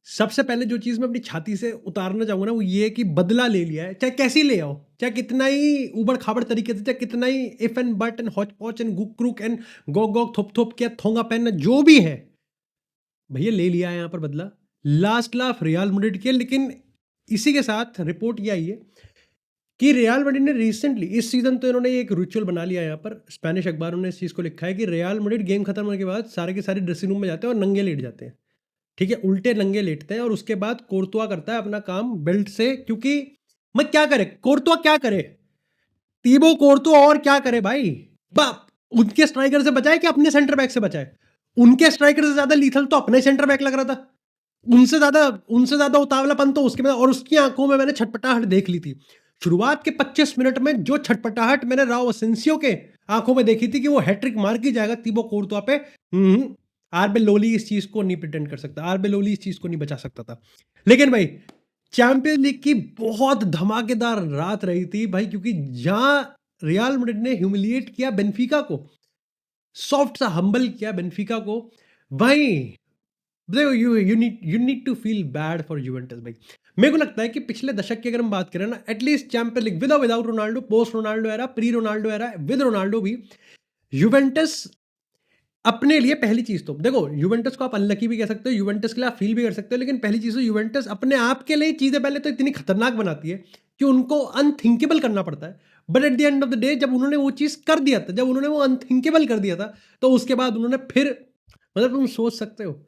सबसे पहले जो चीज़ मैं अपनी छाती से उतारना चाहूँगा ना, वो ये है कि बदला ले लिया है, चाहे कैसे ही ले आओ, चाहे कितना ही ऊबड़-खाबड़ तरीके से, चाहे कितना ही if and but and hotchpotch and गुक-क्रुक एंड गॉक-गॉक, थोप-थोप क्या थोंगा पहनना जो भी है, भैया ले लिया है यहाँ पर बदला। लास्ट लाफ रियल मैड्रिड के, लेकिन इसी के साथ रिपोर्ट ये आई है कि रियल मैड्रिड ने रिसेंटली इस सीज़न तो इन्होंने एक रिचुअल बना लिया है यहाँ पर, स्पेनिश अखबारों ने इस चीज़ को लिखा है कि रियल मैड्रिड गेम खत्म होने के बाद सारे के सारे ड्रेसिंग रूम में जाते हैं और नंगे लेट जाते हैं। ठीक है, उल्टे नंगे लेटते हैं और उसके बाद कोर्तुआ करता है अपना काम बेल्ट से, क्योंकि मैं क्या करे कोर्तुआ, क्या करे तीबो कोर्तुआ, और क्या करे भाई। बाप उनके स्ट्राइकर से बचाए कि अपने सेंटर बैक से बचाए? उनके स्ट्राइकर से ज्यादा लीथल तो अपना ही सेंटर बैक लग रहा था। उनसे ज्यादा उतावलापन तो उसके में, और उसकी आंखों में मैंने छटपटाहट देख ली थी। शुरुआत के 25 मिनट में जो छटपटाहट मैंने राव असेंसियो के आंखों में देखी थी कि वो हैट्रिक मार की जाएगा तीबो कोर्तुआ पे, आरबे लोली इस चीज को नहीं प्रिटेंड कर सकता, आरबे लोली इस चीज को नहीं बचा सकता था। लेकिन भाई चैंपियंस लीग की बहुत धमाकेदार रात रही थी भाई, क्योंकि जहां रियल मैड्रिड ने ह्यूमिलिएट किया बेंफिका को, सॉफ्ट सा हम्बल किया बेंफिका को भाई। देखो you need to feel bad for Juventus भाई। मेरे को लगता है कि पिछले दशक की अगर हम बात करें ना, एटलीस्ट चैंपियंस लीग विद और without Ronaldo, post Ronaldo era, pre Ronaldo era, with Ronaldo भी, यूवेंटस अपने लिए पहली चीज तो देखो, यूवेंटस को आप अनलकी भी कह सकते हो, यूवेंटस के लिए आप फील भी कर सकते हो, लेकिन पहली चीज तो यूवेंटस अपने आप के लिए चीजें पहले तो इतनी खतरनाक बनाती है कि उनको अनथिंकेबल करना पड़ता है। But at the end of the day जब उन्होंने वो चीज कर दिया था, जब उन्होंने वो अनथिंकेबल कर दिया था, तो उसके बाद उन्होंने फिर, मतलब तुम सोच सकते हो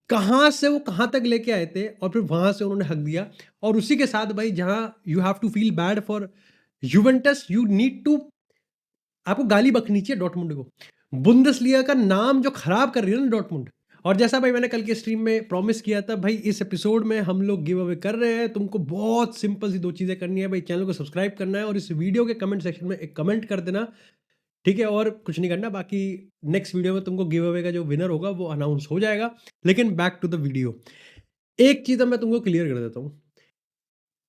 कहाँ से वो कहाँ तक लेके आए थे, और फिर वहां से उन्होंने हक दिया। और उसी के साथ भाई जहां you have to feel bad for Juventus, you need to, आपको गाली बकनी चाहिए डॉर्टमुंड को। बुंदेसलीगा का नाम जो खराब कर रही है ना डॉर्टमुंड। और जैसा भाई मैंने कल के स्ट्रीम में प्रॉमिस किया था, भाई इस एपिसोड में हम लोग गिव अवे कर रहे हैं। तुमको बहुत सिंपल सी दो चीजें करनी है भाई, चैनल को सब्सक्राइब करना है और इस वीडियो के कमेंट सेक्शन में एक कमेंट कर देना, ठीक है, और कुछ नहीं करना। बाकी नेक्स्ट वीडियो में तुमको गिव अवे का जो विनर होगा वो अनाउंस हो जाएगा। लेकिन बैक टू द वीडियो, एक चीज अब मैं तुमको क्लियर कर देता हूँ।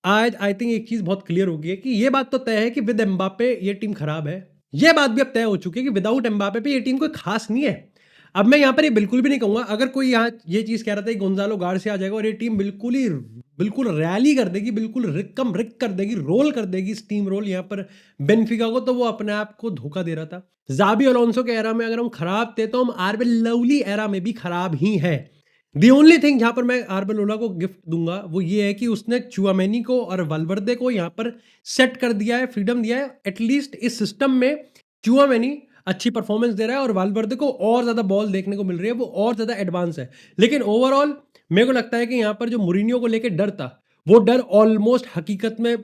आज आई थिंक एक चीज बहुत क्लियर हो गई है कि ये बात तो तय है कि विद एम्बापे ये टीम खराब है। ये बात भी अब तय हो चुकी है कि विदाउट एम्बापे पे ये टीम कोई खास नहीं है। अब मैं यहाँ पर ये बिल्कुल भी नहीं कहूंगा, अगर कोई यहाँ ये चीज कह रहा था कि गोंजालो गार्सिया आ जाएगा और ये टीम बिल्कुल रैली कर देगी, बिल्कुल रिक्कम रिक कर देगी, रोल कर देगी, स्टीम रोल यहाँ पर बेनफिका को, तो वो अपने आप को धोखा दे रहा था। जाबी अलोंसो के एरा में अगर हम खराब थे तो हम आरबे लवली एरा में भी खराब ही है। दी ओनली थिंग जहां पर मैं आर्बेलोला को गिफ्ट दूंगा वो ये है कि उसने चुआमेनी को और वाल्वर्दे को यहाँ पर सेट कर दिया है, फ्रीडम दिया है। एटलीस्ट इस सिस्टम में चुआमेनी अच्छी परफॉर्मेंस दे रहा है और वाल्वर्दे को और ज्यादा बॉल देखने को मिल रही है, वो और ज्यादा एडवांस है। लेकिन ओवरऑल मेरे को लगता है कि यहाँ पर जो मुरीनियो को लेकर डर था, वो डर ऑलमोस्ट हकीकत में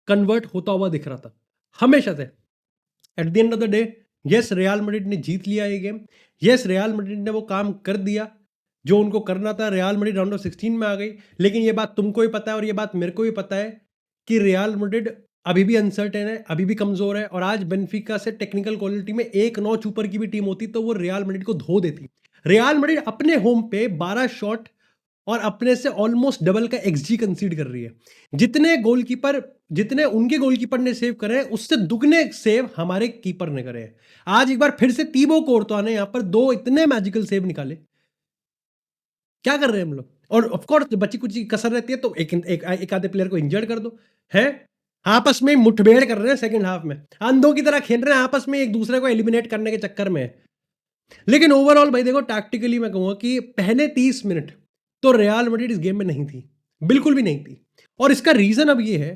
कन्वर्ट होता हुआ दिख रहा था हमेशा से। At the end of the day yes, real Madrid ने जीत लिया ये गेम। यस, रियल मैड्रिड ने वो काम कर दिया जो उनको करना था। रियल मैड्रिड राउंड ऑफ 16 में आ गई। लेकिन ये बात तुमको भी पता है और ये बात मेरे को भी पता है कि रियल मैड्रिड अभी भी अनसर्टेन है, अभी भी कमजोर है। और आज बेनफिका से टेक्निकल क्वालिटी में एक नॉच ऊपर की भी टीम होती तो वो रियल मैड्रिड को धो देती। रियल मैड्रिड अपने होम पे 12 शॉट और अपने से ऑलमोस्ट डबल का एक्सजी कंसीड कर रही है। जितने उनके गोलकीपर ने सेव करे उससे दुगने सेव हमारे कीपर ने करे। आज एक बार फिर से तीबो कोर्तुआ ने यहाँ पर 2 इतने मैजिकल सेव निकाले। क्या कर रहे हैं हम लोग? और ऑफ कोर्स बची कुछ कसर रहती है तो एक आधे प्लेयर को इंजर्ड कर दो है। आपस में मुठभेड़ कर रहे हैं सेकंड हाफ में, अंधों की तरह खेल रहे हैं आपस में, एक दूसरे को एलिमिनेट करने के चक्कर में। लेकिन ओवरऑल भाई देखो, टैक्टिकली मैं कहूंगा कि पहले 30 मिनट तो रियल मैड्रिड इस गेम में नहीं थी, बिल्कुल भी नहीं थी। और इसका रीजन अब ये है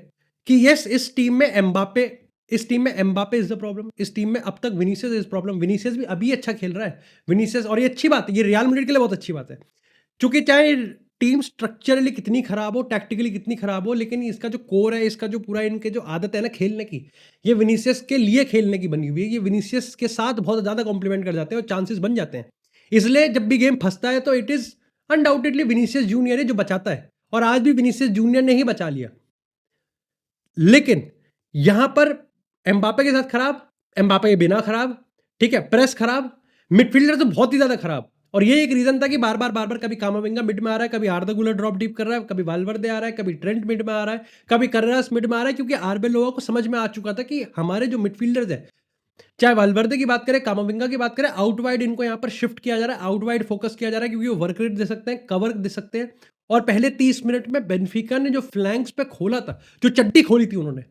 कि यस, इस टीम में एम्बापे इज द प्रॉब्लम। इस टीम में अब तक विनीसियस इज प्रॉब्लम। विनीसियस भी अभी अच्छा खेल रहा है विनीसियस, और ये अच्छी बात है, ये रियल मैड्रिड के लिए बहुत अच्छी बात है। क्योंकि चाहे टीम स्ट्रक्चरली कितनी खराब हो, टैक्टिकली कितनी खराब हो, लेकिन इसका जो कोर है, इसका जो पूरा इनके जो आदत है ना खेलने की, ये विनीसियस के लिए खेलने की बनी हुई है। ये विनीसियस के साथ बहुत ज़्यादा कॉम्प्लीमेंट कर जाते हैं और चांसेस बन जाते हैं। इसलिए जब भी गेम फंसता है तो it is undoubtedly Vinicius junior है जो बचाता है, और आज भी विनीसियस जूनियर ने ही बचा लिया। लेकिन यहां पर एम्बापे के साथ खराब, एम्बापे के बिना खराब, ठीक है, प्रेस खराब, मिडफील्डर तो बहुत ही ज्यादा खराब। और ये एक रीजन था कि बार बार कभी कामाविंगा मिड में आ रहा है, कभी आर्दा गुलर ड्रॉप डीप कर रहा है, कभी वाल्वर्दे आ रहा है, कभी ट्रेंट मिड में आ रहा है, कभी कर्रास मिड में आ रहा है, क्योंकि आर्बेलोआ को समझ में आ चुका था कि हमारे जो मिडफील्डर्स है, चाहे वाल्वर्दे की बात करें, कामाविंगा की बात करें, आउट वाइड इनको यहाँ पर शिफ्ट किया जा रहा है, आउट वाइड फोकस किया जा रहा है, क्योंकि वो वर्क रेट दे सकते हैं, कवर दे सकते हैं, और पहले 30 मिनट में बेनफिका ने जो फ्लैंक्स पे खोला था, जो चड्डी खोली थी उन्होंने,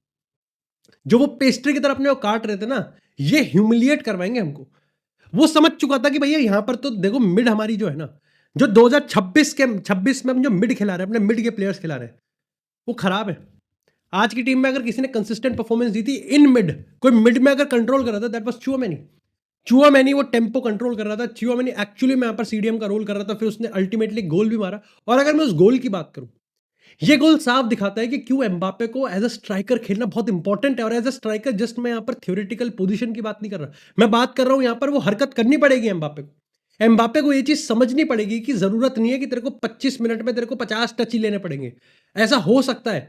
जो वो पेस्ट्री की तरह अपने को काट रहे थे ना, ये ह्यूमिलिएट करवाएँगे हमको। वो समझ चुका था कि भैया यहाँ पर तो देखो मिड हमारी जो है ना, जो 2026 में हम जो मिड खिला रहे हैं, अपने मिड के प्लेयर्स खिला रहे हैं, वो खराब है। आज की टीम में अगर किसी ने कंसिस्टेंट परफॉर्मेंस दी थी इन मिड, कोई मिड में अगर कंट्रोल कर रहा था, दैट वाज़ चुआमेनी। चुआमेनी वो टेम्पो कंट्रोल कर रहा था। चुआमेनी एक्चुअली में यहाँ पर सीडीएम का रोल कर रहा था, फिर उसने अल्टीमेटली गोल भी मारा। और अगर मैं उस गोल की बात करूँ, ये गोल साफ दिखाता है कि क्यों एम्बापे को एज़ अ स्ट्राइकर खेलना बहुत इंपॉर्टेंट है। और एज़ अ स्ट्राइकर जस्ट मैं यहाँ पर थ्योरेटिकल पोजीशन की बात नहीं कर रहा। मैं बात कर रहा हूँ यहाँ पर वो हरकत करनी पड़ेगी एम्बापे को। एम्बापे को ये चीज़ समझनी पड़ेगी कि ज़रूरत नहीं है कि तेरे को 25 मिनट में तेरे को 50 टच ही लेने पड़ेंगे। ऐसा हो सकता है।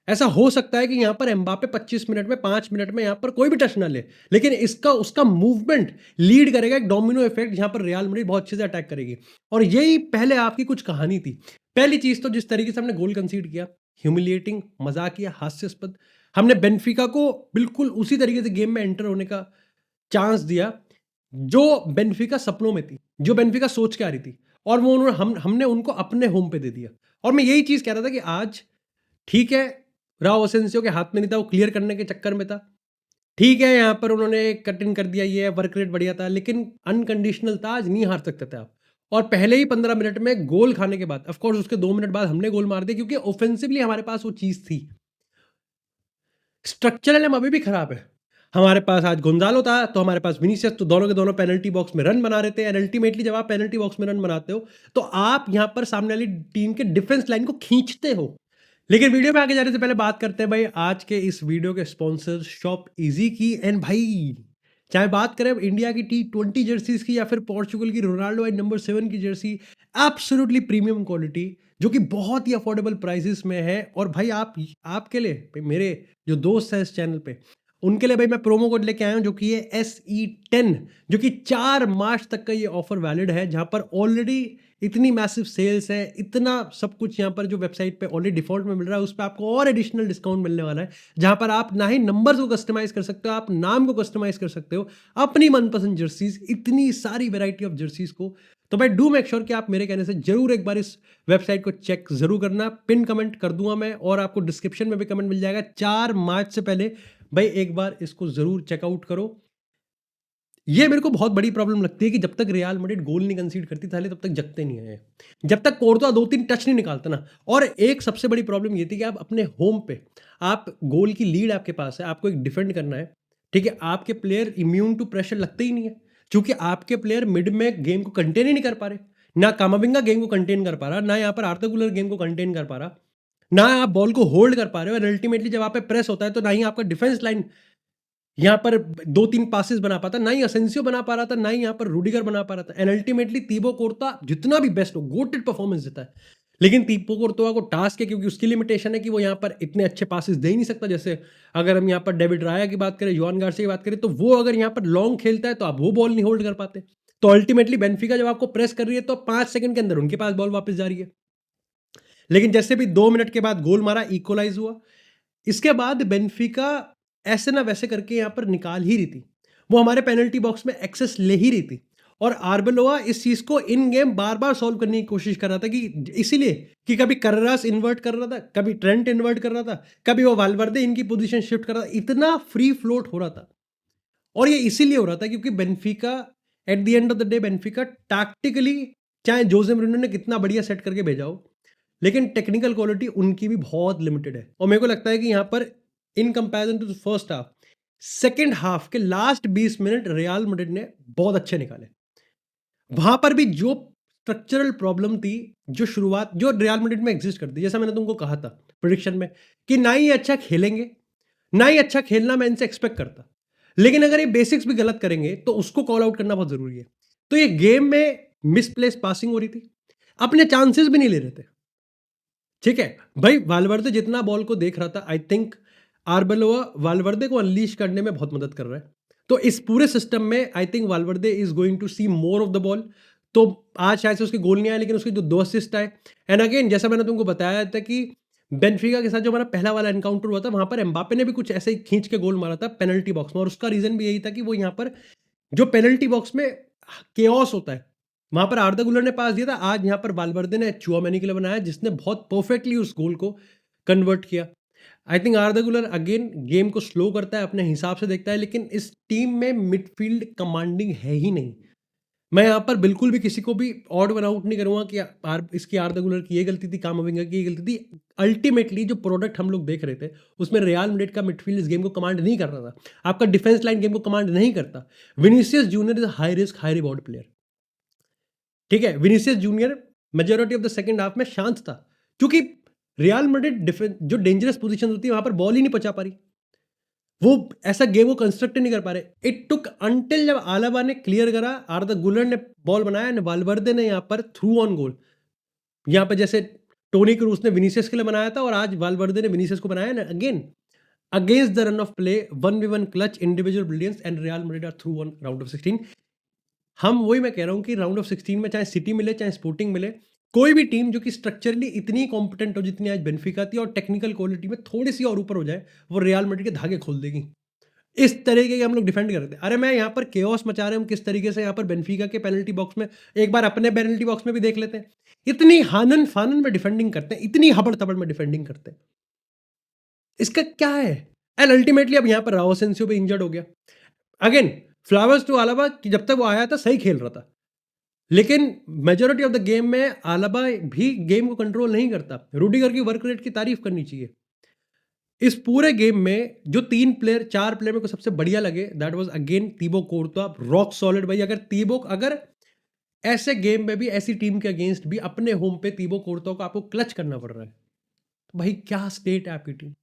ऐसा हो सकता है कि यहाँ पर एम्बापे 25 मिनट में 5 मिनट में यहाँ पर कोई भी टच ना ले, लेकिन इसका उसका मूवमेंट लीड करेगा एक डोमिनो इफेक्ट, जहाँ पर रियल मैड्रिड बहुत अच्छे से अटैक करेगी। और यही पहले आपकी कुछ कहानी थी। पहली चीज़ तो जिस तरीके से हमने गोल कंसीड किया, ह्यूमिलिएटिंग, मज़ाकिया, हास्यास्पद। हमने बेनफिका को बिल्कुल उसी तरीके से गेम में एंटर होने का चांस दिया, जो बेनफिका सपनों में थी, जो बेनफिका सोच के आ रही थी, और वो उन्होंने हमने उनको अपने होम पे दे दिया। और मैं यही चीज़ कह रहा था कि आज ठीक है, राओ असेंसियो के हाथ में नहीं था, वो क्लियर करने के चक्कर में था। ठीक है, यहाँ पर उन्होंने कट इन कर दिया, ये वर्क रेट बढ़िया था, लेकिन अनकंडीशनल था, आज नहीं हार सकते थे आप। और पहले ही 15 मिनट में गोल खाने के बाद, ऑफ कोर्स उसके 2 मिनट बाद हमने गोल मार दिया, क्योंकि ऑफेंसिवली हमारे पास वो चीज़ थी। स्ट्रक्चरल हम अभी भी खराब है। हमारे पास आज गोंजालो था, तो हमारे पास विनीसियस, तो दोनों के दोनों पेनल्टी बॉक्स में रन बना रहे थे। एंड अल्टीमेटली जब आप पेनल्टी बॉक्स में रन बनाते हो, तो आप यहाँ पर सामने वाली टीम के डिफेंस लाइन को खींचते हो। लेकिन वीडियो में आगे जाने से पहले बात करते हैं भाई आज के इस वीडियो के स्पॉन्सर शॉप इजी की। एंड भाई चाहे बात करें अब इंडिया की T20 जर्सीज की या फिर पोर्चुगल की रोनाल्डो एंड नंबर 7 की जर्सी, एब्सोल्युटली प्रीमियम क्वालिटी, जो कि बहुत ही अफोर्डेबल प्राइसेस में है। और भाई आपके लिए भाई, मेरे जो दोस्त हैं इस चैनल पे, उनके लिए भाई मैं प्रोमो कोड लेके आया हूँ, जो कि ये SE10, जो कि 4 मार्च तक का ये ऑफर वैलिड है, जहाँ पर ऑलरेडी इतनी मैसिव सेल्स है, इतना सब कुछ यहाँ पर जो वेबसाइट पे ऑलरेडी डिफ़ॉल्ट में मिल रहा है, उस पे आपको और एडिशनल डिस्काउंट मिलने वाला है, जहाँ पर आप ना ही नंबर्स को कस्टमाइज़ कर सकते हो, आप नाम को कस्टमाइज़ कर सकते हो, अपनी मनपसंद जर्सीज़, इतनी सारी वैरायटी ऑफ जर्सीज़ को। तो भाई डू मेक श्योर कि आप मेरे कहने से ज़रूर एक बार इस वेबसाइट को चेक ज़रूर करना। पिन कमेंट कर दूँगा मैं, और आपको डिस्क्रिप्शन में भी कमेंट मिल जाएगा। 4 मार्च से पहले भाई एक बार इसको ज़रूर चेकआउट करो। ये मेरे को बहुत बड़ी प्रॉब्लम लगती है कि जब तक रियल मैड्रिड गोल नहीं कंसीड करती साले, तब तक जगते नहीं है। जब तक कोर्तोआ 2-3 टच नहीं निकालता ना। और एक सबसे बड़ी प्रॉब्लम ये थी कि आप अपने होम पे, आप गोल की लीड आपके पास है, आपको एक डिफेंड करना है, ठीक है? आपके प्लेयर इम्यून टू प्रेशर लगते ही नहीं है, क्योंकि आपके प्लेयर मिड में गेम को कंटेन ही नहीं कर पा रहे। ना कामाविंगा गेम को कंटेन कर पा रहा, ना यहाँ पर आर्दा गुलर गेम को कंटेन कर पा रहा, ना आप बॉल को होल्ड कर पा रहे हो। और अल्टीमेटली जब आप पे प्रेस होता है, तो ना ही आपका डिफेंस लाइन यहाँ पर 2-3 पासेस बना पाता, ना ही असेंसियो बना पा रहा था, ना ही यहाँ पर रूडिगर बना पा रहा था। एंड अल्टीमेटली तीबो कोर्ता जितना भी बेस्ट हो, गोटेड परफॉर्मेंस देता है, लेकिन तीबो कोर्तोआ को टास्क है, क्योंकि उसकी लिमिटेशन है कि वो यहाँ पर इतने अच्छे पासेस दे ही नहीं सकता। जैसे अगर हम यहाँ पर डेविड राया की बात करें, योहान गार्सिया की बात करें, तो वो अगर यहाँ पर लॉन्ग खेलता है, तो आप वो बॉल नहीं होल्ड कर पाते। तो अल्टीमेटली बेनफिका जब आपको प्रेस कर रही है, तो 5 सेकंड के अंदर उनके पास बॉल वापस जा रही है। लेकिन जैसे भी 2 मिनट के बाद गोल मारा, इक्वलाइज हुआ। इसके बाद बेनफिका ऐसे ना वैसे करके यहाँ पर निकाल ही रही थी। वो हमारे पेनल्टी बॉक्स में एक्सेस ले ही रही थी, और आर्बेलोआ इस चीज़ को इन गेम बार-बार सॉल्व करने की कोशिश कर रहा था, कि इसीलिए कि कभी कार्रेरास इन्वर्ट कर रहा था, कभी ट्रेंट इन्वर्ट कर रहा था, कभी वो वाल्वर्दे इनकी पोजीशन शिफ्ट कर रहा था। इतना फ्री फ्लोट हो रहा था, और ये इसीलिए हो रहा था क्योंकि Benfica at the end of the day, Benfica tactically, चाहे जोसे मourinho ने कितना बढ़िया सेट करके भेजा हो, लेकिन टेक्निकल क्वालिटी उनकी भी बहुत लिमिटेड है। और मेरे को लगता है कि यहाँ पर in comparison to the first half, second half के लास्ट 20 मिनट रियल मैड्रिड ने बहुत अच्छे निकाले। वहां पर भी जो स्ट्रक्चरल प्रॉब्लम थी, जो शुरुआत जो रियल मैड्रिड में एग्जिस्ट करती, जैसा मैंने तुमको कहा था प्रेडिक्शन में, कि ना ही अच्छा खेलेंगे, ना ही अच्छा खेलना मैं इनसे एक्सपेक्ट करता, लेकिन अगर ये बेसिक्स भी गलत करेंगे, तो उसको कॉल आउट करना बहुत जरूरी है। तो ये गेम में मिसप्लेस पासिंग हो रही थी, अपने चांसेस भी नहीं ले रहे थे, ठीक है? भाई वाल्वर्दे जितना बॉल को देख रहा था, आई थिंक आर्बेलोआ वाल्वर्दे को अनलीश करने में बहुत मदद कर रहा है। तो इस पूरे सिस्टम में I think Valverde is going to see more of the ball. तो आज शायद से उसके गोल नहीं आए, लेकिन उसके जो 2 असिस्ट आए। एंड अगेन जैसा मैंने तुमको बताया था कि बेनफिका के साथ जो हमारा पहला वाला एनकाउंटर हुआ था, वहां पर एम्बापे ने भी कुछ ऐसे ही खींच के गोल मारा था पेनल्टी बॉक्स में, और उसका रीजन भी यही था कि वो यहाँ पर जो पेनल्टी बॉक्स में केओस होता है, वहाँ पर आर्दा गुलर ने पास दिया था, आज यहाँ पर वाल्वर्दे ने चुआमेनी के लिए बनाया जिसने बहुत परफेक्टली उस गोल को कन्वर्ट किया। आई थिंक आर्दा गुलर अगेन गेम को स्लो करता है, अपने हिसाब से देखता है, लेकिन इस टीम में मिडफील्ड कमांडिंग है ही नहीं। मैं यहाँ पर बिल्कुल भी किसी को भी ऑड वन आउट नहीं करूँगा कि इसकी आर्दा गुलर की ये गलती थी, कामाविंगा की ये गलती थी। अल्टीमेटली जो प्रोडक्ट हम लोग देख रहे थे, उसमें रियल मैड्रिड का मिडफील्ड इस गेम को कमांड नहीं कर रहा था। आपका डिफेंस लाइन गेम को कमांड नहीं करता। Vinicius Junior is a high risk, high reward player. ठीक है, Vinicius junior majority of the second half में शांत था, क्योंकि रियल मैड्रिड डिफेंस जो डेंजरस पोजीशन होती है वहां पर बॉल ही नहीं पहुंचा पा रही, वो ऐसा गेम को कंस्ट्रक्ट नहीं कर पा रहे। इट टुक अंटिल जब आलाबा ने क्लियर करा, आर्दा गुलर ने बॉल बनाया, ने वाल्वर्दे ने यहाँ पर थ्रू ऑन गोल, यहाँ पे जैसे टोनी क्रूस ने विनीसियस के लिए बनाया था और आज वाल्वर्दे ने विनीसियस को बनाया ना, again against the run of play 1v1 clutch individual brilliance and Real Madrid are through on round of 16। हम वही मैं कह रहा हूँ कि राउंड ऑफ 16 में चाहे सिटी मिले चाहे स्पोर्टिंग मिले, कोई भी टीम जो कि स्ट्रक्चरली इतनी कॉम्पिटेंट हो जितनी आज बेनफिका थी और टेक्निकल क्वालिटी में थोड़ी सी और ऊपर हो जाए, वो रियल मैड्रिड के धागे खोल देगी। इस तरीके के हम लोग डिफेंड कर रहे थे। अरे मैं यहाँ पर केओस मचा रहे हैं हम किस तरीके से यहाँ पर बेनफिका के पेनल्टी बॉक्स में, एक बार अपने पेनल्टी बॉक्स में भी देख लेते हैं। इतनी हानन फानन में डिफेंडिंग करते हैं, इतनी हबड़ तबड़ में डिफेंडिंग करते हैं, इसका क्या है? एंड अल्टीमेटली अब यहाँ पर राओ सेंसियो भी इंजर्ड हो गया। अगेन फ्लावर्स टू आलाबा कि जब तक वो आया था सही खेल रहा था, लेकिन मेजॉरिटी ऑफ द गेम में आलाबा भी गेम को कंट्रोल नहीं करता। रूडिगर की वर्क रेट की तारीफ करनी चाहिए। इस पूरे गेम में जो 3 प्लेयर 4 प्लेयर मेरे को सबसे बढ़िया लगे, that was again Thibaut Courtois, rock solid भाई। अगर ऐसे गेम में भी ऐसी टीम के अगेंस्ट भी अपने होम पे तीबो कोर्तुआ को आपको क्लच करना पड़ रहा है, तो भाई क्या स्टेट है आपकी टीम।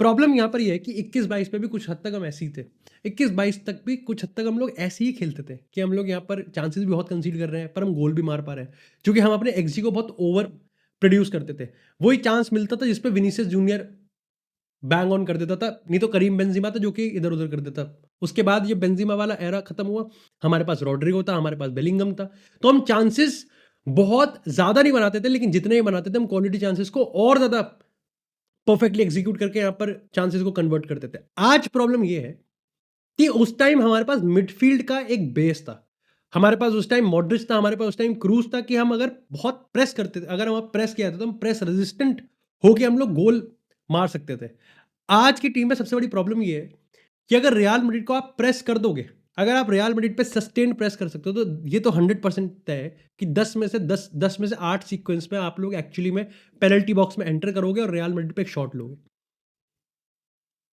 प्रॉब्लम यहाँ पर ये है कि 21-22 पे भी कुछ हद तक हम ऐसे ही थे। 21-22 तक भी कुछ हद तक हम लोग ऐसे ही खेलते थे कि हम लोग यहाँ पर चांसेस भी बहुत कंसीड कर रहे हैं, पर हम गोल भी मार पा रहे हैं, क्योंकि हम अपने एक्सजी को बहुत ओवर प्रोड्यूस करते थे। वही चांस मिलता था जिसपे विनीसियस जूनियर बैंग ऑन कर देता था, नहीं तो करीम बेंजिमा था जो कि इधर-उधर कर देता। उसके बाद ये बेंजिमा वाला एरा खत्म हुआ, हमारे पास रॉड्रिगो था, हमारे पास बेलिंगम था, तो हम चांसेस बहुत ज़्यादा नहीं बनाते थे, लेकिन जितने ही बनाते थे हम क्वालिटी चांसेस को और ज़्यादा परफेक्टली एग्जीक्यूट करके यहाँ पर चांसेस को कन्वर्ट करते थे। आज प्रॉब्लम ये है कि उस टाइम हमारे पास मिडफील्ड का एक बेस था। हमारे पास उस टाइम मॉड्रिच था, हमारे पास उस टाइम क्रूज था कि हम अगर बहुत प्रेस करते थे, अगर हम प्रेस किया था तो हम प्रेस रेजिस्टेंट होके हम लोग गोल मार सकते थे। आज की टीम में सबसे बड़ी प्रॉब्लम ये है कि अगर रियल मैड्रिड को आप प्रेस कर दोगे, अगर आप रियल मैड्रिड पे सस्टेन प्रेस कर सकते हो, तो ये तो 100% तय है कि 10 में से 8 सीक्वेंस में आप लोग एक्चुअली में पेनल्टी बॉक्स में एंटर करोगे और रियल मैड्रिड पे एक शॉट लोगे।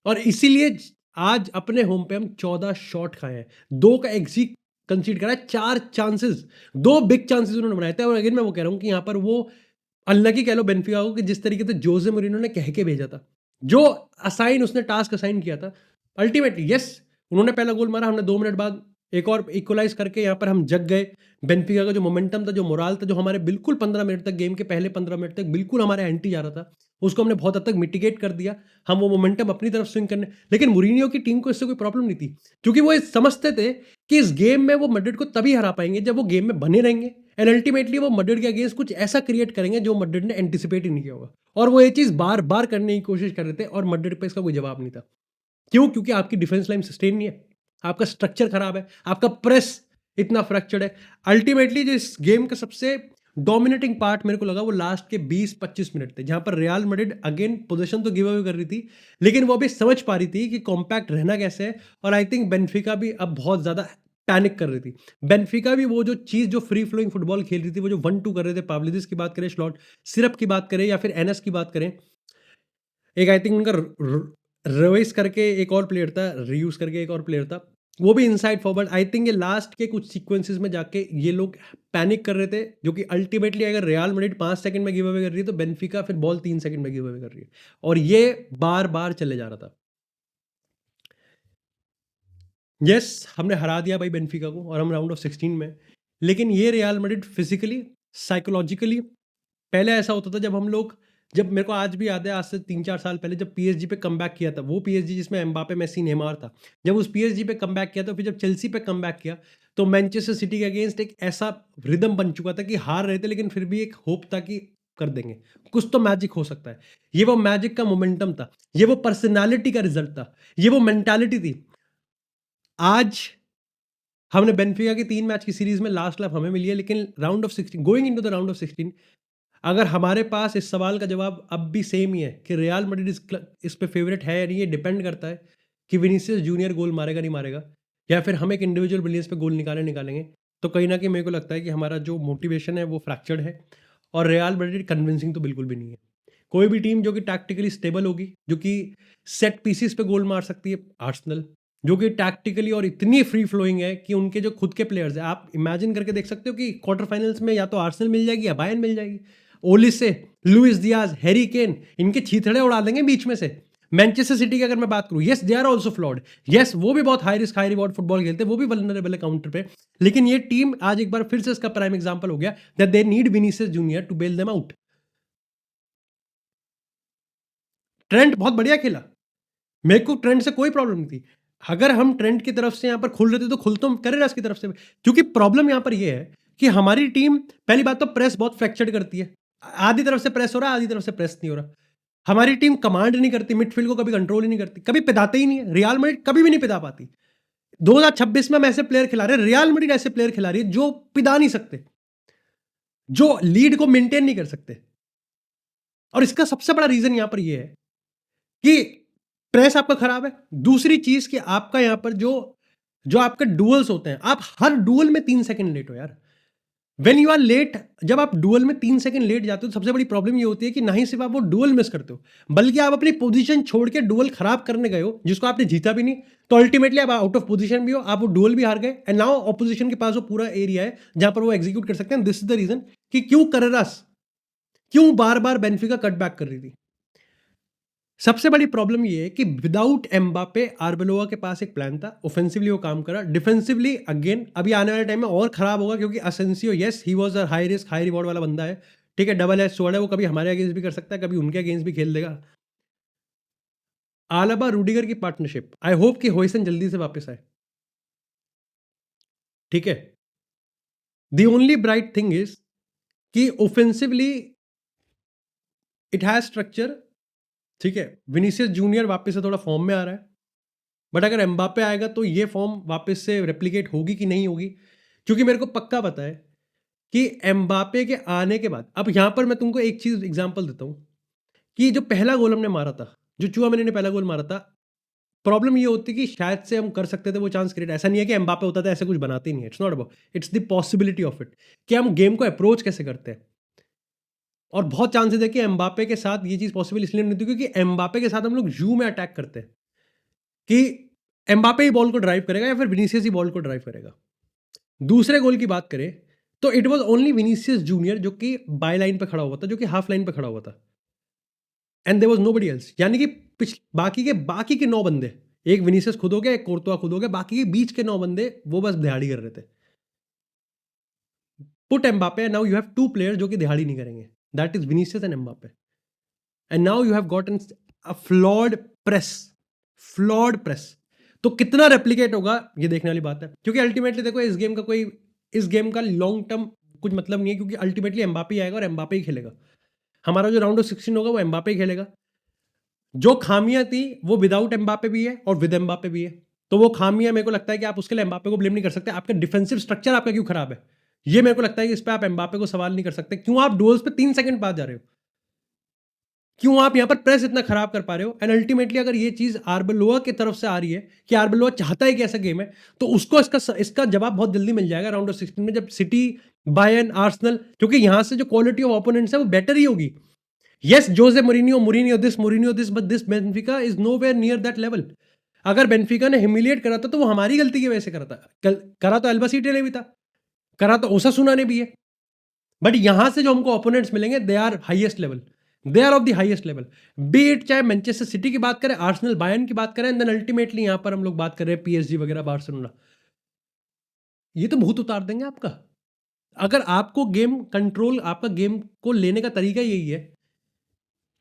और इसीलिए आज अपने होम पे हम 14 शॉट खाए हैं, 2 का एक्सी कंसीड करा है, 4 चांसेस, 2 बिग चांसेस उन्होंने बनाए थे। और अगेन मैं वो कह रहा हूँ कि यहाँ पर वो अनलकी कह लो बेनफिका को कि जिस तरीके से जोसे मोरिनो ने कह के भेजा था, जो उसने टास्क असाइन किया था, अल्टीमेटली यस उन्होंने पहला गोल मारा, हमने 2 मिनट बाद एक और इक्वलाइज करके यहाँ पर हम जग गए। बेनफिका का जो मोमेंटम था, जो मोराल था, जो हमारे बिल्कुल 15 मिनट तक, गेम के पहले 15 मिनट तक बिल्कुल हमारे एंटी जा रहा था, उसको हमने बहुत हद तक मिटिगेट कर दिया। हम वो मोमेंटम अपनी तरफ स्विंग करने, लेकिन मुरीनियो की टीम को इससे कोई प्रॉब्लम नहीं थी, क्योंकि वो ये समझते थे कि इस गेम में वो मैड्रिड को तभी हरा पाएंगे जब वो गेम में बने रहेंगे एंड अल्टीमेटली वो मैड्रिड के अगेंस्ट कुछ ऐसा क्रिएट करेंगे जो मैड्रिड ने एंटिसिपेट ही नहीं किया होगा। और वो ये चीज़ बार बार करने की कोशिश कर रहे थे और मैड्रिड पे इसका कोई जवाब नहीं था। क्यों? क्योंकि आपकी डिफेंस लाइन सस्टेन नहीं है, आपका स्ट्रक्चर खराब है, आपका प्रेस इतना फ्रैक्चर्ड है। अल्टीमेटली जो इस गेम का सबसे डोमिनेटिंग पार्ट मेरे को लगा वो लास्ट के 20-25 मिनट थे, जहां पर रियल मैड्रिड अगेन पोजीशन तो गिव अवे कर रही थी, लेकिन वो अभी समझ पा रही थी कि कॉम्पैक्ट रहना कैसे है। और आई थिंक बेनफिका भी अब बहुत ज्यादा पैनिक कर रही थी। बेनफिका भी वो जो चीज, जो फ्री फ्लोइंग फुटबॉल खेल रही थी, वो जो 1-2 कर रहे थे, पाब्लिदिस की बात करें, स्लॉट सिरप की बात करें या फिर एनएस की बात करें, एक आई थिंक उनका रवेस करके एक और प्लेयर था, रियूज करके एक और प्लेयर था, वो भी इनसाइड फॉरवर्ड। आई थिंक ये लास्ट के कुछ सीक्वेंसेस में जाके ये लोग पैनिक कर रहे थे, जो कि अल्टीमेटली अगर रियल मैड्रिड 5 सेकंड में गिव अवे कर रही है तो बेनफिका फिर बॉल 3 सेकंड में गिव अवे कर रही है, और ये बार बार चले जा रहा था। यस हमने हरा दिया भाई बेनफिका को और हम राउंड ऑफ 16 में, लेकिन ये रियल मैड्रिड फिजिकली, साइकोलॉजिकली, पहले ऐसा होता था जब मेरे को आज भी याद है, आज से 3-4 साल पहले जब पीएसजी पे कमबैक किया था, वो पीएसजी जिसमें एम्बापे, मेसी, नेमार था, जब उस पीएसजी पे कमबैक किया, तो फिर जब चेल्सी पे कमबैक किया, तो मैनचेस्टर सिटी के अगेंस्ट एक ऐसा रिदम बन चुका था कि हार रहे थे लेकिन फिर भी एक होप था कि कर देंगे, कुछ तो मैजिक हो सकता है। ये वो मैजिक का मोमेंटम था, ये वो पर्सनैलिटी का रिजल्ट था, ये वो मेंटालिटी थी। आज हमने बेनफिका की 3 मैच की सीरीज़ में लास्ट लैप हमें मिली है, लेकिन round of 16 going into the round of 16 अगर हमारे पास इस सवाल का जवाब अब भी सेम ही है कि रियल मैड्रिड इस पे फेवरेट है या नहीं, ये डिपेंड करता है कि विनीसियस जूनियर गोल मारेगा नहीं मारेगा, या फिर हम एक इंडिविजुअल ब्रिलियंस पे गोल निकालेंगे। तो कहीं ना कहीं मेरे को लगता है कि हमारा जो मोटिवेशन है वो फ्रैक्चर्ड है, और रियल मैड्रिड कन्विंसिंग तो बिल्कुल भी नहीं है। कोई भी टीम जो कि टैक्टिकली स्टेबल होगी, जो कि सेट पीसेस पे गोल मार सकती है, आर्सेनल, जो कि टैक्टिकली और इतनी फ्री फ्लोइंग है कि उनके जो खुद के प्लेयर्स हैं, आप इमेजिन करके देख सकते हो कि क्वार्टर फाइनल्स में या तो आर्सेनल मिल जाएगी या बायर्न मिल जाएगी। Olise, Luis Diaz, Harry Kane, इनके छीथड़े उड़ा देंगे बीच में से। मैनचेस्टर सिटी की अगर मैं बात करूं, yes they are also flawed, yes वो भी बहुत high risk high reward football खेलते हैं, वो भी वल्नरेबल है काउंटर पे, लेकिन ये टीम आज एक बार फिर से इसका प्राइम एग्जांपल हो गया that they need Vinicius Junior to bail them out. Trent बहुत बढ़िया खेला, मेरे को ट्रेंट से कोई प्रॉब्लम नहीं थी। अगर हम ट्रेंट की तरफ से यहाँ पर खुल रहे थे तो खुल तो करेरास की तरफ से, क्योंकि प्रॉब्लम यहाँ पर ये है कि हमारी टीम, पहली बात तो प्रेस बहुत फ्रैक्चर्ड करती है, आधी तरफ से प्रेस हो रहा है, आधी तरफ से प्रेस नहीं हो रहा। हमारी टीम कमांड नहीं करती, मिडफील्ड को कभी कंट्रोल ही नहीं करती, कभी पिदाते ही नहीं है। रियल मैड्रिड कभी भी नहीं पिदा पाती। 2026 में हम ऐसे प्लेयर खिला रहे हैं, रियल मैड्रिड ऐसे प्लेयर खिला रही है जो पिदा नहीं सकते, जो लीड को मेंटेन नहीं कर सकते। और इसका सबसे बड़ा रीजन यहां पर यह है कि प्रेस आपका खराब है। दूसरी चीज कि आपका यहां पर जो जो आपके डुअल्स होते हैं, आप हर डुअल में 3 सेकंड लेट हो यार। वेन यू आर लेट, जब आप डुअल में 3 सेकंड लेट जाते हो तो सबसे बड़ी प्रॉब्लम ये होती है कि ना ही सिर्फ आप वो डुअल मिस करते हो, बल्कि आप अपनी पोजीशन छोड़ के डुअल खराब करने गए हो जिसको आपने जीता भी नहीं, तो अल्टीमेटली आप आउट ऑफ पोजीशन भी हो, आप वो डुअल भी हार गए, एंड नाउ ऑपोजिशन के पास वो पूरा एरिया है जहां पर वो एग्जीक्यूट कर सकते हैं। दिस इज द रीजन कि क्यों करेरास, क्यों बार बार बेनिफिका कट बैक कर रही थी। सबसे बड़ी प्रॉब्लम ये है कि विदाउट एम्बापे आर्बेलोआ के पास एक प्लान था, ऑफेंसिवली वो काम करा, डिफेंसिवली अगेन अभी आने वाले टाइम में और खराब होगा, क्योंकि Asensio, yes he was a high risk high reward वाला बंदा है, ठीक है, डबल एज स्वॉर्ड है, वो कभी हमारे अगेंस्ट भी कर सकता है, कभी उनके अगेंस्ट भी खेल देगा। आलाबा रूडिगर की पार्टनरशिप, आई होप कि होइसन जल्दी से वापस आए, ठीक है। The only bright thing is कि ऑफेंसिवली इट हैज स्ट्रक्चर, ठीक है। विनीसियस जूनियर वापस से थोड़ा फॉर्म में आ रहा है, बट अगर एम्बापे आएगा तो ये फॉर्म वापस से रेप्लिकेट होगी कि नहीं होगी, क्योंकि मेरे को पक्का पता है कि एम्बापे के आने के बाद, अब यहां पर मैं तुमको एक चीज एग्जांपल देता हूं कि जो पहला गोल हमने मारा था, जो चूआमेनी ने पहला गोल मारा था, प्रॉब्लम ये होती कि शायद से हम कर सकते थे वो चांस क्रिएट, ऐसा नहीं है कि एम्बापे होता था, ऐसा कुछ बनाते ही नहीं है, it's not about, it's the possibility of it कि हम गेम को अप्रोच कैसे करते हैं। और बहुत चांसेस है कि एम्बापे के साथ ये चीज पॉसिबल इसलिए नहीं होती क्योंकि एम्बापे के साथ हम लोग यू में अटैक करते हैं कि एम्बापे ही बॉल को ड्राइव करेगा या फिर विनीसियस ही बॉल को ड्राइव करेगा। दूसरे गोल की बात करें तो it was only Vinicius junior जो कि बाय लाइन पे खड़ा हुआ था, जो कि हाफ लाइन पे खड़ा हुआ था, and there was nobody else, यानी कि बाकी के 9 बंदे, एक विनीसियस खुद हो गया, एक कोर्तुआ खुद हो गया, बाकी के बीच के 9 बंदे वो बस दिहाड़ी कर रहे थे। Put Mbappe, now you have 2 players जो कि दिहाड़ी नहीं करेंगे, that is Vinicius and Mbappe, and now you have gotten a press flawed press. तो कितना रेप्लिकेट होगा ये देखने वाली बात है, क्योंकि अल्टीमेटली देखो इस गेम का लॉन्ग टर्म कुछ मतलब नहीं है, क्योंकि अल्टीमेटली एम्बापे ही आएगा और एम्बापे ही खेलेगा। हमारा जो राउंड ऑफ 16 होगा वो एम्बापे ही खेलेगा। जो खामियां थी वो विदाउट एम्बापे भी है और विद एम्बापे भी है, तो वो खामियां मेरे को लगता है कि आप उसके लिए एम्बापे को ब्लेम नहीं कर सकते। आपका डिफेंसिव स्ट्रक्चर आपका क्यों खराब है, ये मेरे को लगता है कि इस पर आप एम्बापे को सवाल नहीं कर सकते। क्यों आप डुअल्स पे 3 सेकंड बाद जा रहे हो, क्यों आप यहाँ पर प्रेस इतना खराब कर पा रहे हो, एंड अल्टीमेटली अगर ये चीज आर्बेलोआ की तरफ से आ रही है कि आर्बेलोआ चाहता है कि ऐसा गेम है, तो उसको इसका जवाब बहुत जल्दी मिल जाएगा राउंड ऑफ 16 में, जब सिटी, बायर्न, आर्सेनल, क्योंकि यहां से जो क्वालिटी ऑफ ओपोनेंट्स है वो बेटर ही होगी। Yes Jose Mourinho this but this Benfica is nowhere near that level. अगर बेनिफिका ने ह्यूमिलिएट करा था तो वो हमारी गलती की वजह से करा था, करा तो एल्बासीटे ने भी था, करा तो ओसासुना ने भी है, बट यहां से जो हमको ओपोनेंट्स मिलेंगे they are highest level, they are of the highest level, be it चाहे मैनचेस्टर सिटी की बात करें, आर्सेनल, बायर्न की बात करें, एंड देन अल्टीमेटली यहां पर हम लोग बात कर रहे हैं पीएसजी वगैरह, बार्सिलोना, ये तो भूत उतार देंगे आपका। अगर आपको गेम कंट्रोल, आपका गेम को लेने का तरीका यही है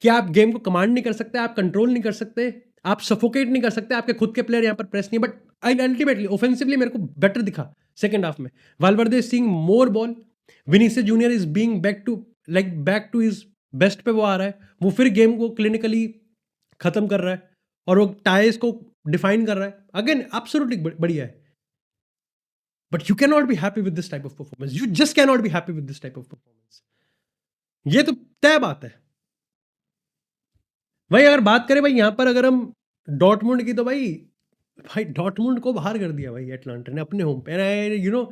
कि आप गेम को कमांड नहीं कर सकते, आप कंट्रोल नहीं कर सकते, आप सफोकेट नहीं कर सकते, आपके खुद के प्लेयर यहां पर प्रेस नहीं, बट अल्टीमेटली ऑफेंसिवली मेरे को बेटर दिखा सेकंड हाफ में। Valverde is seeing more ball, Vinicius Junior is being back to his best पे वो आ रहा है, वो फिर गेम को क्लिनिकली खत्म कर रहा है और वो टाइज को डिफाइन कर रहा है, अगेन एब्सोल्युटली बढ़िया है। But you can not be happy with this type of performance, you just can not be happy with this type of performance. ये तो तय बात है भाई। अगर बात करें भाई यहाँ पर अगर हम डॉर्टमुंड की, तो भाई भाई डॉर्टमुंड को बाहर कर दिया भाई एटलांटा ने अपने होम पे। यू नो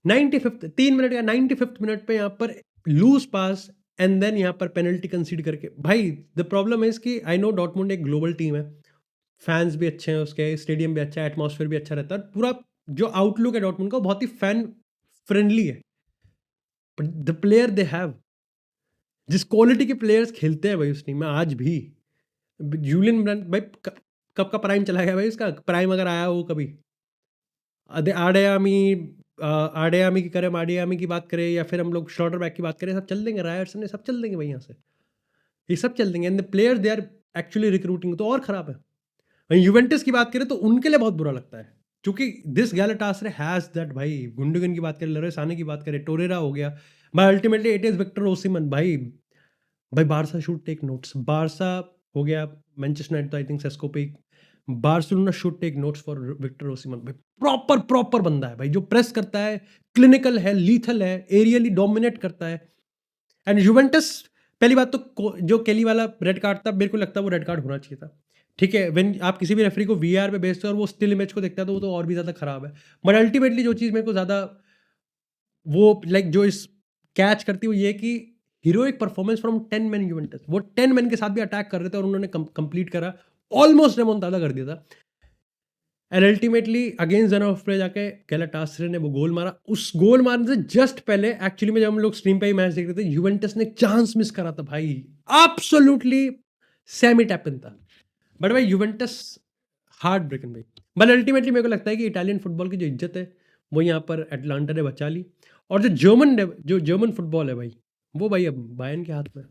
95th 3 मिनट या 95th मिनट पे यहाँ पर लूज पास एंड देन यहाँ पर पेनल्टी कंसीड करके। भाई द प्रॉब्लम है कि आई नो डॉर्टमुंड एक ग्लोबल टीम है, फैंस भी अच्छे हैं उसके, स्टेडियम भी अच्छा है, एटमॉस्फेयर भी अच्छा रहता है, पूरा जो आउटलुक है डॉर्टमुंड का बहुत ही फैन फ्रेंडली है। But the player they have, जिस क्वालिटी के प्लेयर्स खेलते हैं भाई उस टीम में आज भी, जूलियन ब्रांड भाई कब का प्राइम चला गया भाई उसका, प्राइम अगर आया हो कभी। आडेयामी आडेयामी की करें, आडेयामी की बात करें या फिर हम लोग स्लॉटरबैक की बात करें, सब चल देंगे, रायर्सन ने सब चल देंगे भाई यहाँ से, ये सब चल देंगे। And the players they are actually recruiting तो और खराब है। वहीं यूवेंटस की बात करें तो उनके लिए बहुत बुरा लगता है, क्योंकि दिस गैलाटासरे हैज दैट भाई। गुंडोगन की बात करें, लरे साने की बात करें, टोरेरा हो गया भाई, ultimately it is Victor Osimhen भाई। भाई Barca should take notes, Barca हो गया, मैनचेस्टर यूनाइटेड तो आई थिंक सेस्को पे, Barcelona should take notes for Victor Osimhen भाई। प्रॉपर प्रॉपर बंदा है भाई, जो प्रेस करता है, क्लिनिकल है, लीथल है, एरियली डोमिनेट करता है। एंड यूवेंटस, पहली बात तो जो केली वाला रेड कार्ड था, मेरे को लगता है वो रेड कार्ड होना चाहिए था। ठीक है, व्हेन आप किसी भी रेफरी को वीआर पे बेचते हो और वो स्टिल इमेज को देखता है तो वो तो और भी ज़्यादा खराब है। बट अल्टीमेटली जो चीज़ मेरे को ज़्यादा वो लाइक जो इस कैच करती है वो ये कि heroic performance from 10 man Juventus, वो 10 मैन के साथ भी अटैक कर रहे थे और उन्होंने कंप्लीट करा, ऑलमोस्ट रेमोंटाडा कर दिया था। एंड अल्टीमेटली अगेंस्ट जनर ऑफ प्ले जाके गैलाटासरे ने वो गोल मारा। उस गोल मारने से जस्ट पहले एक्चुअली में जब हम लोग स्ट्रीम पे ही मैच देख रहे थे, यूवेंटस ने चांस मिस करा था भाई, एब्सोल्युटली सेमी टैपिन था। बट भाई यूवेंटस हार्ट ब्रेकन भाई। बट अल्टीमेटली मेरे को लगता है कि इटालियन फुटबॉल की जो इज्जत है वो यहाँ पर एटलांटा ने बचा ली, और जो जर्मन फुटबॉल है भाई, वो भाई अब बायर्न के हाथ में है।